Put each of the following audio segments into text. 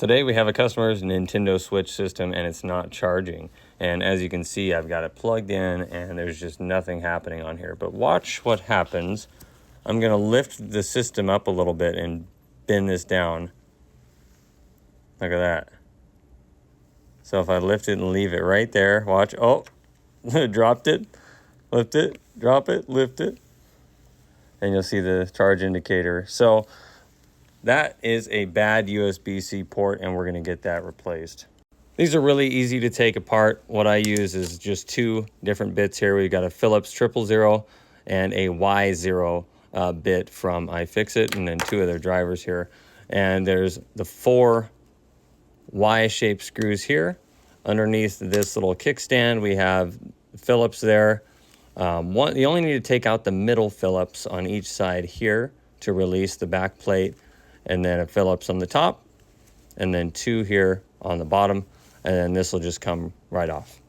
Today we have a customer's Nintendo Switch system and it's not charging. And as you can see, I've got it plugged in and there's just nothing happening on here. But watch what happens. I'm gonna lift the system up a little bit and bend this down. Look at that. So if I lift it and leave it right there, watch, oh, dropped it, lift it, drop it, lift it. And you'll see the charge indicator. So that is a bad USB-C port and we're gonna get that replaced. These are really easy to take apart. What I use is just two different bits here. We've got a Phillips 000 and a Y0 bit from iFixit, and then two of their drivers here. And there's the 4 Y-shaped screws here. Underneath this little kickstand, we have Phillips there. You only need to take out the middle Phillips on each side here to release the back plate, and then a Phillips on the top, and then 2 here on the bottom, and then this will just come right off.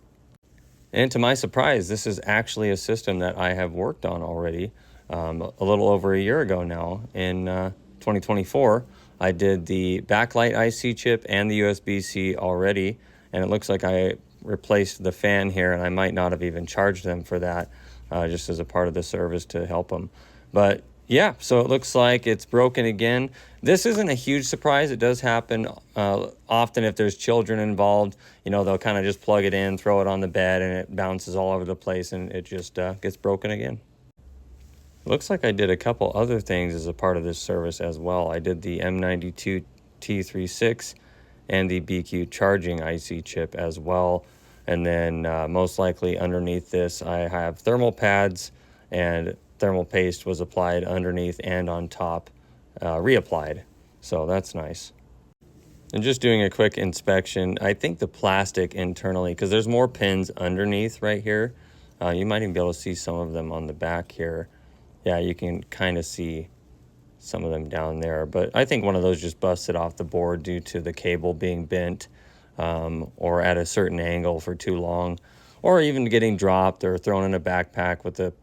And to my surprise, this is actually a system that I have worked on already a little over a year ago now. In 2024, I did the backlight IC chip and the USB-C already, and it looks like I replaced the fan here, and I might not have even charged them for that, just as a part of the service to help them. But yeah, so it looks like it's broken again. This isn't a huge surprise. It does happen often if there's children involved. You know, they'll kind of just plug it in, throw it on the bed, and it bounces all over the place, and it just gets broken again. Looks like I did a couple other things as a part of this service as well. I did the M92 T36 and the BQ charging IC chip as well. And then most likely underneath this, I have thermal pads, and thermal paste was applied underneath and on top, reapplied. So that's nice. And just doing a quick inspection, I think the plastic internally, because there's more pins underneath right here. You might even be able to see some of them on the back here. Yeah, you can kind of see some of them down there. But I think one of those just busted off the board due to the cable being bent or at a certain angle for too long, or even getting dropped or thrown in a backpack with it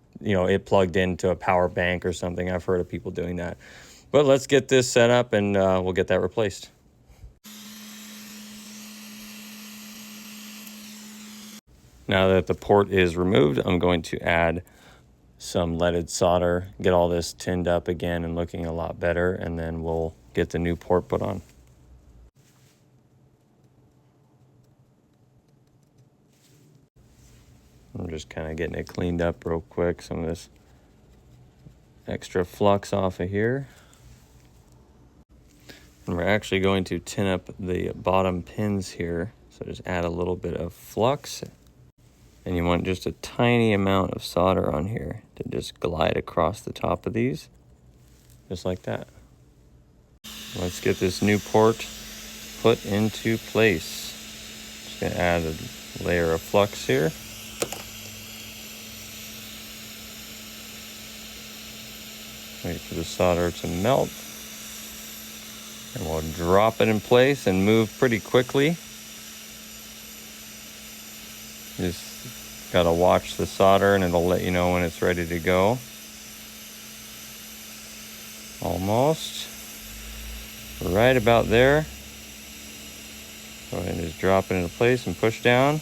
plugged into a power bank or something. I've heard of people doing that. But let's get this set up and we'll get that replaced. Now that the port is removed, I'm going to add some leaded solder, get all this tinned up again and looking a lot better, and then we'll get the new port put on. I'm just kind of getting it cleaned up real quick, some of this extra flux off of here. And we're actually going to tin up the bottom pins here, so just add a little bit of flux. And you want just a tiny amount of solder on here to just glide across the top of these, just like that. Let's get this new port put into place. Just gonna add a layer of flux here. Wait for the solder to melt. And we'll drop it in place and move pretty quickly. Just gotta watch the solder and it'll let you know when it's ready to go. Almost. Right about there. Go ahead and just drop it into place and push down.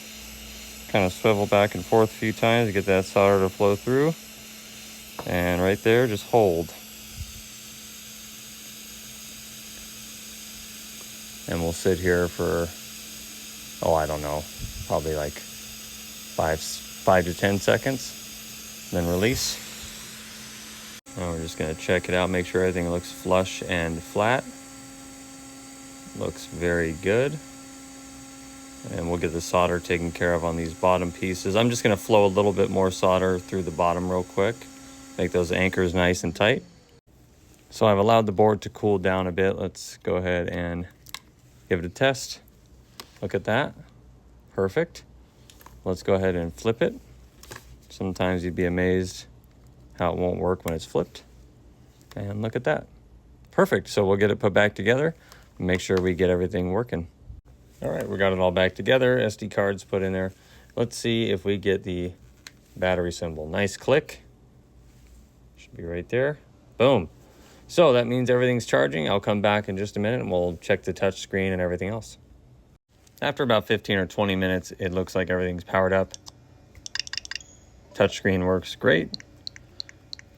Kind of swivel back and forth a few times to get that solder to flow through. And right there, just hold. And we'll sit here for, I don't know, probably like 5 to 10 seconds, then release. Now we're just gonna check it out, make sure everything looks flush and flat. Looks very good. And we'll get the solder taken care of on these bottom pieces. I'm just gonna flow a little bit more solder through the bottom real quick, make those anchors nice and tight. So I've allowed the board to cool down a bit. Let's go ahead and give it a test. Look at that, perfect. Let's go ahead and flip it. Sometimes you'd be amazed how it won't work when it's flipped. And look at that. Perfect. So we'll get it put back together and make sure we get everything working. All right, we got it all back together. SD cards put in there. Let's see if we get the battery symbol. Nice click. Should be right there. Boom. So that means everything's charging. I'll come back in just a minute and we'll check the touch screen and everything else. After about 15 or 20 minutes, it looks like everything's powered up. Touchscreen works great.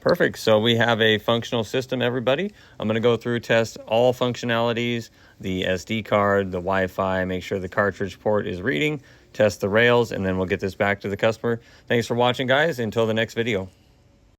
Perfect. So we have a functional system, everybody. I'm going to go through, test all functionalities, the SD card, the Wi-Fi, make sure the cartridge port is reading, test the rails, and then we'll get this back to the customer. Thanks for watching, guys. Until the next video.